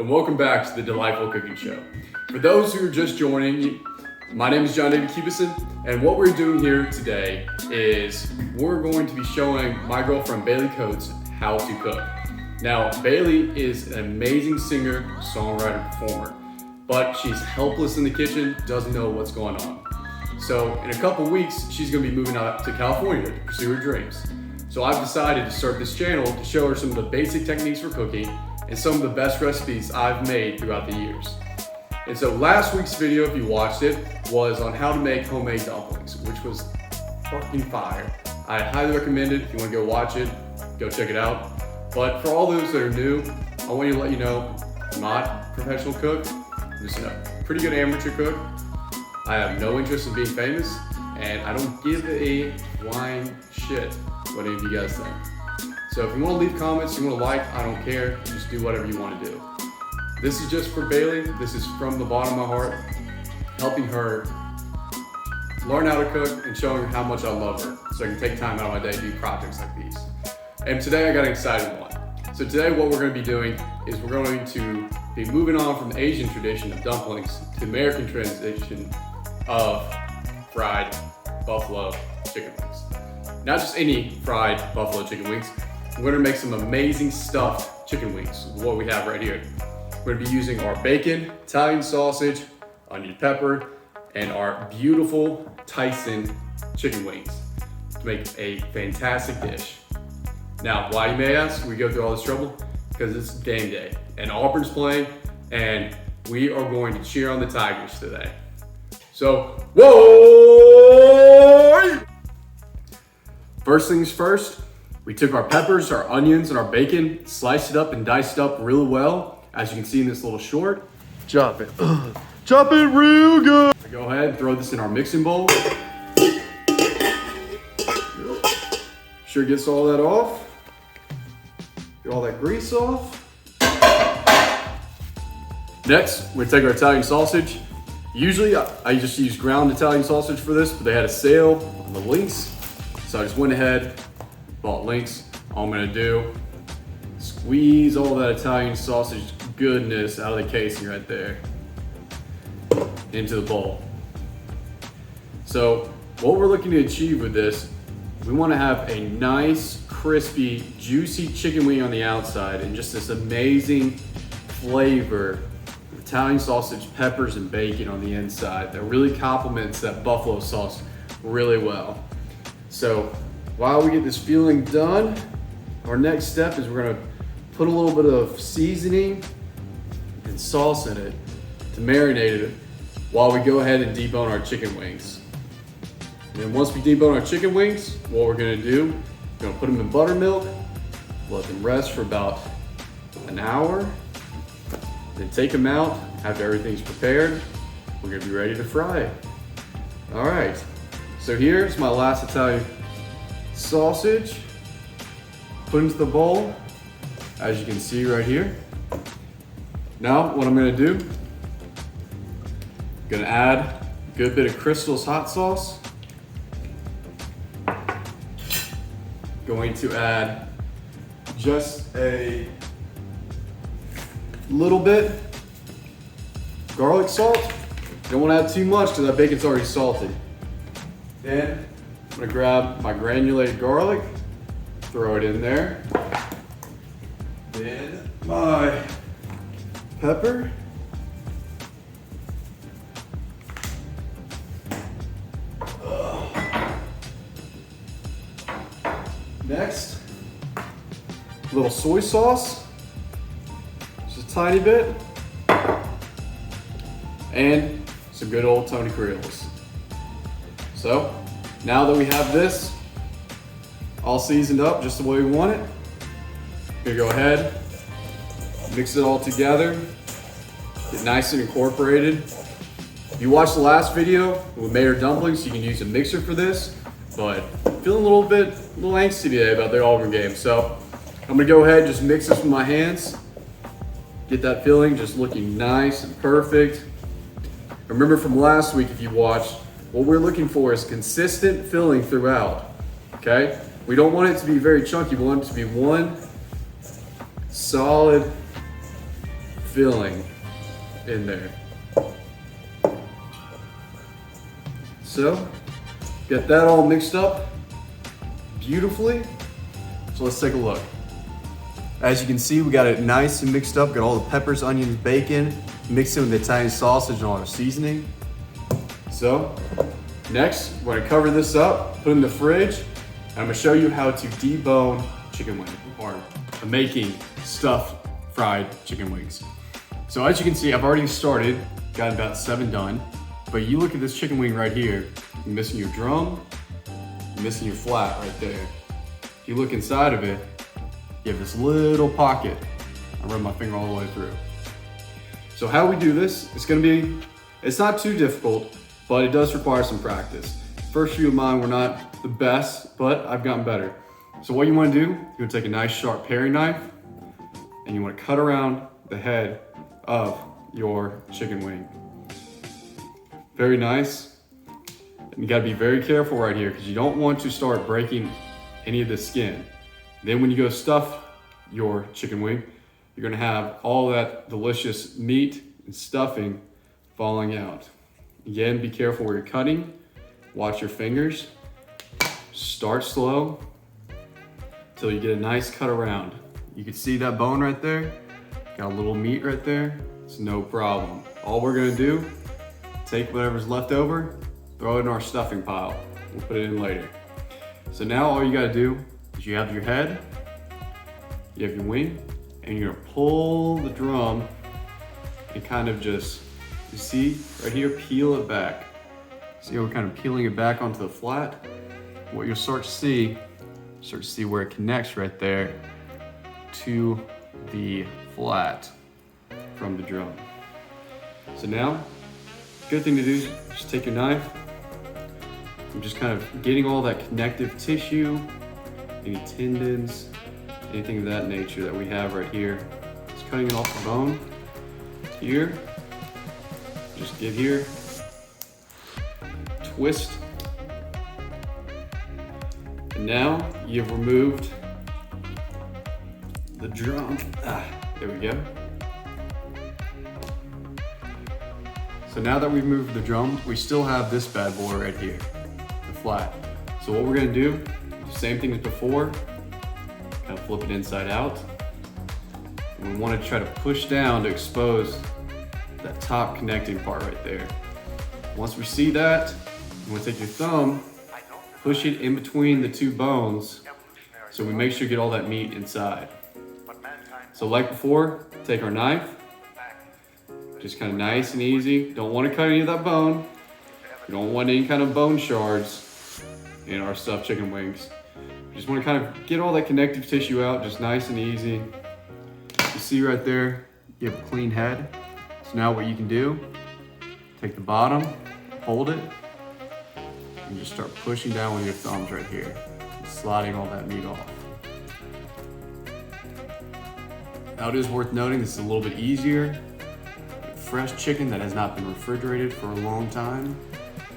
and welcome back to the Da-Lightful Cooking Show. For those who are just joining, my name is John David Cubison, and what we're doing here today is we're going to be showing my girlfriend Bailey Coates how to cook. Now, Bailey is an amazing singer, songwriter, performer, but she's helpless in the kitchen, doesn't know what's going on. So in a couple weeks, she's gonna be moving out to California to pursue her dreams. So I've decided to start this channel to show her some of the basic techniques for cooking and some of the best recipes I've made throughout the years. And so last week's video, if you watched it, was on how to make homemade dumplings, which was fucking fire. I highly recommend it. If you wanna go watch it, go check it out. But for all those that are new, I want to let you know, I'm not a professional cook. I'm just a pretty good amateur cook. I have no interest in being famous, and I don't give a flying shit what any of you guys think. So if you want to leave comments, you want to like, I don't care. Just do whatever you want to do. This is just for Bailey. This is from the bottom of my heart, helping her learn how to cook and showing her how much I love her, so I can take time out of my day to do projects like these. And today I got an exciting one. So today what we're going to be doing is we're going to be moving on from the Asian tradition of dumplings to the American tradition of fried buffalo chicken wings. Not just any fried buffalo chicken wings. We're going to make some amazing stuffed chicken wings, what we have right here. We're going to be using our bacon, Italian sausage, onion pepper, and our beautiful Tyson chicken wings to make a fantastic dish. Now, why you may ask, we go through all this trouble? Because it's game day, and Auburn's playing, and we are going to cheer on the Tigers today. So, whoa! First things first, we took our peppers, our onions, and our bacon, sliced it up and diced it up really well, as you can see in this little short. Chop it. Chop it real good. Go ahead and throw this in our mixing bowl. Sure gets all that off. Get all that grease off. Next, we take our Italian sausage. Usually, I just use ground Italian sausage for this, but they had a sale on the links. So I just went ahead, bought links. All I'm gonna do, squeeze all that Italian sausage goodness out of the casing right there into the bowl. So what we're looking to achieve with this, we wanna have a nice, crispy, juicy chicken wing on the outside and just this amazing flavor of Italian sausage, peppers, and bacon on the inside that really complements that buffalo sauce really well. So while we get this filling done, our next step is we're gonna put a little bit of seasoning and sauce in it to marinate it while we go ahead and debone our chicken wings. And then once we debone our chicken wings, what we're gonna do, we're gonna put them in buttermilk, let them rest for about an hour, then take them out after everything's prepared. We're gonna be ready to fry it. All right, so here's my last Italian sausage. Put into the bowl, as you can see right here. Now, what I'm gonna do, gonna add a good bit of Crystal's hot sauce. Going to add just a little bit garlic salt. Don't want to add too much because that bacon's already salted. Then I'm gonna grab my granulated garlic, throw it in there. Then my pepper. Next, a little soy sauce, just a tiny bit, and some good old Tony Creoles. So, now that we have this all seasoned up just the way we want it, we're gonna go ahead, mix it all together, get nice and incorporated. If you watched the last video, we made our dumplings, you can use a mixer for this, but feeling a little angsty today about the Auburn game. So I'm gonna go ahead and just mix this with my hands. Get that filling just looking nice and perfect. Remember from last week, if you watched, what we're looking for is consistent filling throughout, okay? We don't want it to be very chunky, we want it to be one solid filling in there. So, get that all mixed up beautifully. So let's take a look. As you can see, we got it nice and mixed up. Got all the peppers, onions, bacon, mixed in with the Italian sausage and all our seasoning. So, next, we're gonna cover this up, put it in the fridge, and I'm gonna show you how to debone chicken wing, or making stuffed fried chicken wings. So as you can see, I've already started, got about 7 done, but you look at this chicken wing right here, you're missing your drum, you're missing your flat right there. If you look inside of it, you have this little pocket. I run my finger all the way through. So how we do this, it's not too difficult, but it does require some practice. First few of mine were not the best, but I've gotten better. So what you wanna do, you're gonna take a nice sharp paring knife, and you wanna cut around the head of your chicken wing. Very nice. And you gotta be very careful right here because you don't want to start breaking any of the skin. Then when you go stuff your chicken wing, you're gonna have all that delicious meat and stuffing falling out. Again, be careful where you're cutting. Watch your fingers. Start slow until you get a nice cut around. You can see that bone right there? Got a little meat right there. It's no problem. All we're gonna do, take whatever's left over, throw it in our stuffing pile. We'll put it in later. So now all you gotta do is you have your head, you have your wing, and you're gonna pull the drum and kind of just, you see right here, peel it back. See how we're kind of peeling it back onto the flat? What you'll start to see where it connects right there to the flat from the drum. So now, good thing to do is just take your knife and just kind of getting all that connective tissue, any tendons, anything of that nature that we have right here. Just cutting it off the bone here. Just get here, twist, and now you've removed the drum. There we go. So now that we've moved the drum, we still have this bad boy right here, the flat. So what we're gonna do, the same thing as before, kind of flip it inside out. And we wanna try to push down to expose that top connecting part right there. Once we see that, you wanna take your thumb, push it in between the two bones so we make sure you get all that meat inside. So like before, take our knife, just kind of nice and easy. Don't want to cut any of that bone. We don't want any kind of bone shards in our stuffed chicken wings. You just want to kind of get all that connective tissue out, just nice and easy. You see right there, you have a clean head. So now what you can do, take the bottom, hold it, and just start pushing down with your thumbs right here, sliding all that meat off. Now it is worth noting this is a little bit easier. Fresh chicken that has not been refrigerated for a long time.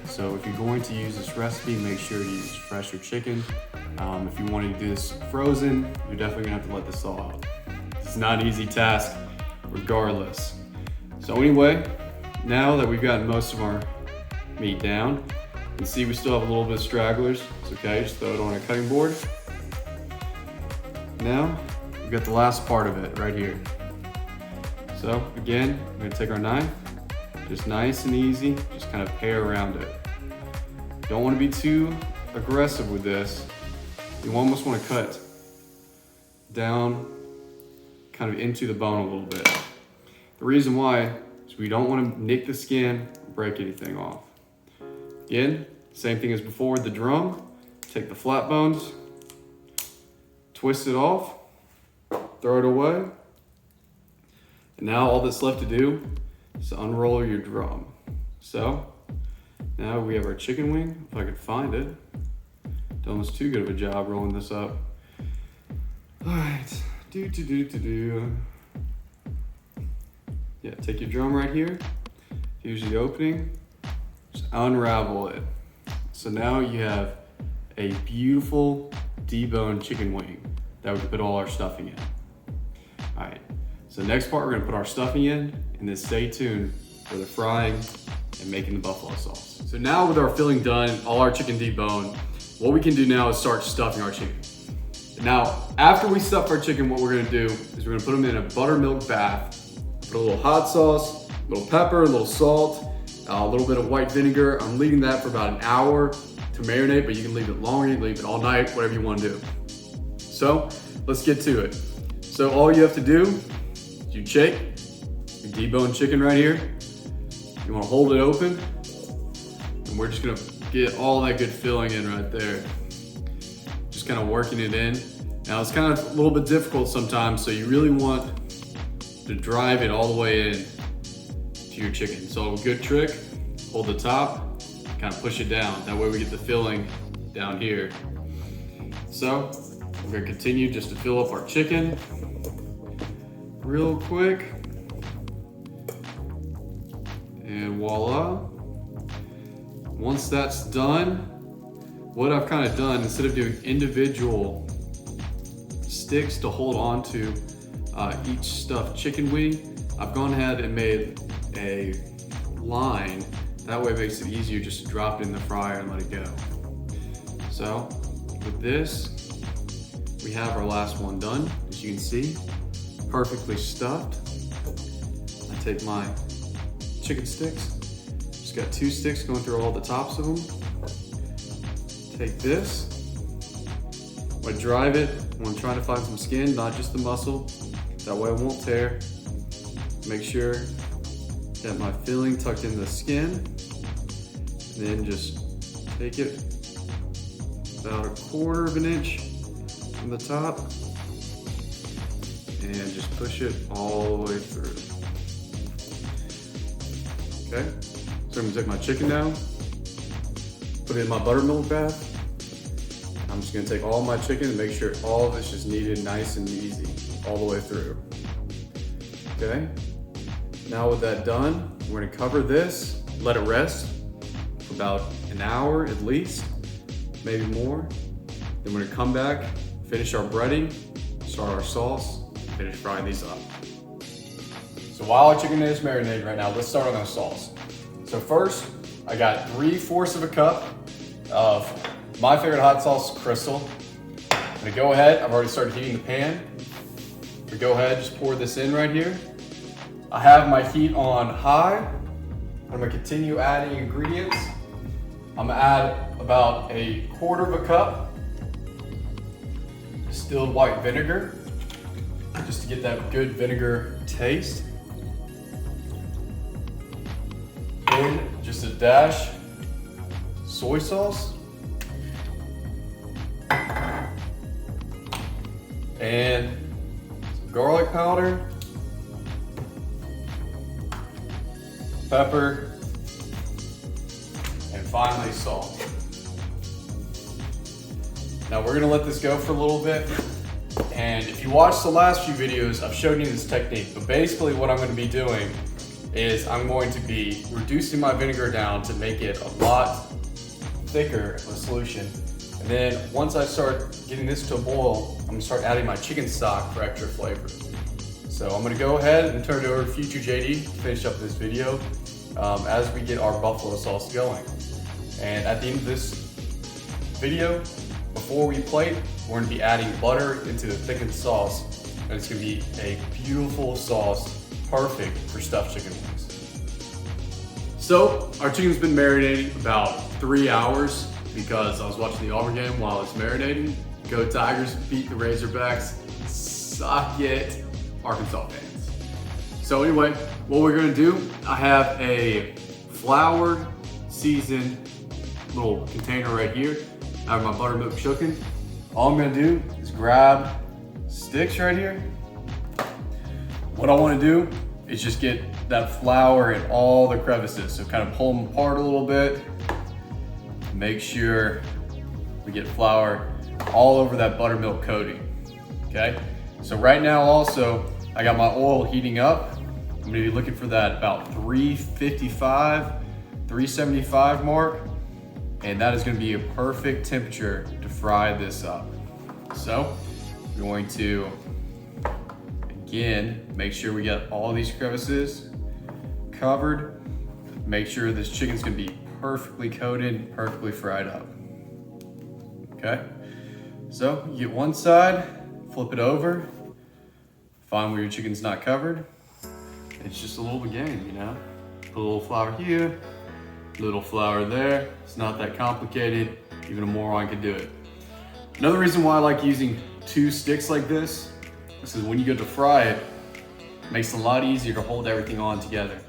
So if you're going to use this recipe, make sure to use fresher chicken. If you want to do this frozen, you're definitely gonna have to let this thaw out. It's not an easy task regardless. So anyway, now that we've gotten most of our meat down, you can see we still have a little bit of stragglers. It's okay, just throw it on a cutting board. Now, we've got the last part of it right here. So again, we're gonna take our knife, just nice and easy, just kind of pare around it. You don't wanna be too aggressive with this. You almost wanna cut down, kind of into the bone a little bit. The reason why is we don't wanna nick the skin, break anything off. Again, same thing as before with the drum. Take the flat bones, twist it off, throw it away. And now all that's left to do is to unroll your drum. So now we have our chicken wing, if I could find it. Done almost too good of a job rolling this up. All right, Yeah, take your drum right here. Here's the opening, just unravel it. So now you have a beautiful deboned chicken wing that we can put all our stuffing in. All right. So the next part, we're gonna put our stuffing in, and then stay tuned for the frying and making the buffalo sauce. So now with our filling done, all our chicken deboned, what we can do now is start stuffing our chicken. Now, after we stuff our chicken, what we're gonna do is we're gonna put them in a buttermilk bath, put a little hot sauce, a little pepper, a little salt, a little bit of white vinegar. I'm leaving that for about an hour to marinate, but you can leave it longer, you can leave it all night, whatever you wanna do. So, let's get to it. So all you have to do is you shake your deboned chicken right here. You wanna hold it open, and we're just gonna get all that good filling in right there. Just kind of working it in. Now it's kind of a little bit difficult sometimes, so you really want to drive it all the way in to your chicken. So a good trick, hold the top, kind of push it down. That way we get the filling down here. So we're gonna continue just to fill up our chicken real quick. And voila. Once that's done, what I've kind of done, instead of doing individual sticks to hold on to each stuffed chicken wing, I've gone ahead and made a line. That way it makes it easier just to drop it in the fryer and let it go. So with this, we have our last one done. As you can see, perfectly stuffed. I take my chicken sticks, just got 2 sticks going through all the tops of them. Take this, I drive it, I'm trying to find some skin, not just the muscle. That way it won't tear. Make sure that my filling tucked in the skin. And then just take it about 1/4 of an inch from the top and just push it all the way through. Okay, so I'm gonna take my chicken down, put it in my buttermilk bath. I'm just gonna take all my chicken and make sure all of it's just kneaded nice and easy all the way through. Okay, now with that done, we're gonna cover this, let it rest for about an hour at least, maybe more. Then we're gonna come back, finish our breading, start our sauce, finish frying these up. So while our chicken is marinated right now, let's start on our sauce. So first, I got 3/4 of a cup of my favorite hot sauce, Crystal. I'm gonna go ahead, I've already started heating the pan. We go ahead, just pour this in right here. I have my heat on high. I'm gonna continue adding ingredients. I'm gonna add about 1/4 of a cup distilled white vinegar, just to get that good vinegar taste. Then just a dash soy sauce. And some garlic powder, pepper, and finally salt. Now we're gonna let this go for a little bit. And if you watched the last few videos, I've shown you this technique, but basically what I'm gonna be doing is I'm going to be reducing my vinegar down to make it a lot thicker of a solution. And then once I start getting this to a boil, I'm gonna start adding my chicken stock for extra flavor. So I'm gonna go ahead and turn it over to future JD to finish up this video as we get our buffalo sauce going. And at the end of this video, before we plate, we're gonna be adding butter into the thickened sauce, and it's gonna be a beautiful sauce, perfect for stuffed chicken wings. So our chicken's been marinating about 3 hours because I was watching the Auburn game while it's marinating. Go Tigers, beat the Razorbacks, suck it, Arkansas fans. So anyway, what we're gonna do, I have a floured, seasoned little container right here. I have my buttermilk cooking. All I'm gonna do is grab sticks right here. What I wanna do is just get that flour in all the crevices. So kind of pull them apart a little bit. Make sure we get flour all over that buttermilk coating, okay? So right now also, I got my oil heating up. I'm gonna be looking for that about 355, 375 mark. And that is gonna be a perfect temperature to fry this up. So, I'm going to Again, make sure we get all these crevices covered. Make sure this chicken's gonna be perfectly coated, perfectly fried up. Okay, so you get one side, flip it over, find where your chicken's not covered. It's just a little bit game, you know? Put a little flour here, little flour there. It's not that complicated. Even a moron could do it. Another reason why I like using 2 sticks like this is when you go to fry it, it makes it a lot easier to hold everything on together.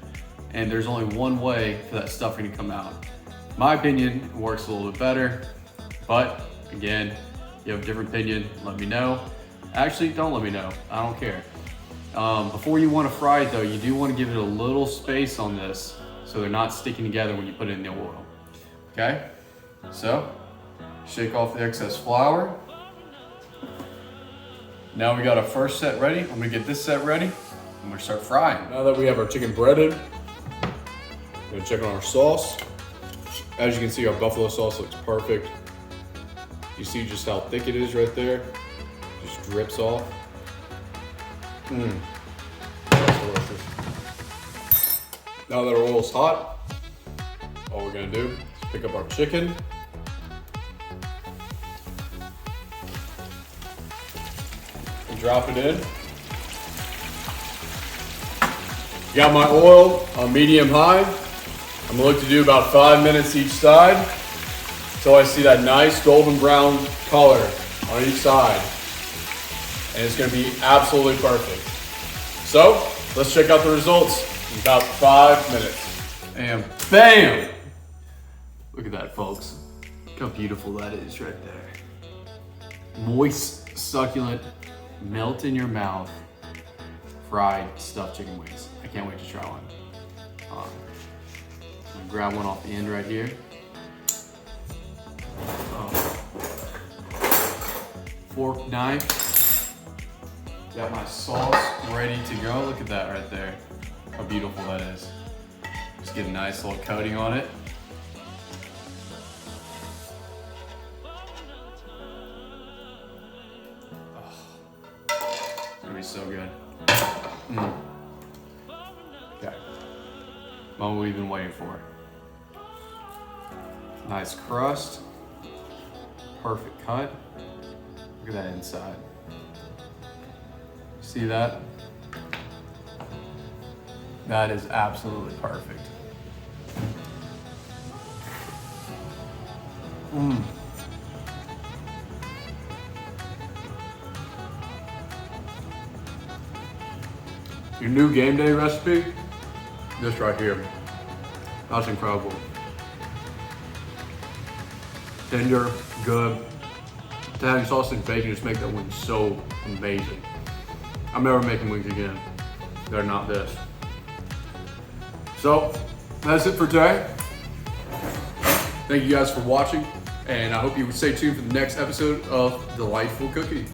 And there's only one way for that stuffing to come out. In my opinion, it works a little bit better, but again, if you have a different opinion, let me know. Actually, don't let me know, I don't care. Before you want to fry it though, you do want to give it a little space on this so they're not sticking together when you put it in the oil. Okay, so shake off the excess flour. Now we got our first set ready. I'm gonna get this set ready. I'm gonna start frying. Now that we have our chicken breaded, I'm gonna check on our sauce. As you can see, our buffalo sauce looks perfect. You see just how thick it is right there. Just drips off. That's delicious. Now that our oil's hot, all we're gonna do is pick up our chicken. And drop it in. Got my oil on medium high. I'm gonna look to do about 5 minutes each side until I see that nice golden brown color on each side. And it's gonna be absolutely perfect. So let's check out the results in about 5 minutes. And bam! Look at that, folks. Look how beautiful that is right there. Moist, succulent, melt in your mouth, fried stuffed chicken wings. I can't wait to try one. I'm gonna grab one off the end right here. Fork, knife. Got my sauce ready to go. Look at that right there. How beautiful that is. Just get a nice little coating on it. It's gonna be so good. Okay. Moment we've been waiting for. Nice crust. Perfect cut. Look at that inside. See that? That is absolutely perfect. Your new game day recipe? This right here. That's incredible. Tender, good. Italian sausage and bacon just make that wing so amazing. I'm never making wings again. They're not this. So, that's it for today. Thank you guys for watching, and I hope you stay tuned for the next episode of Da-Lightful Cooking.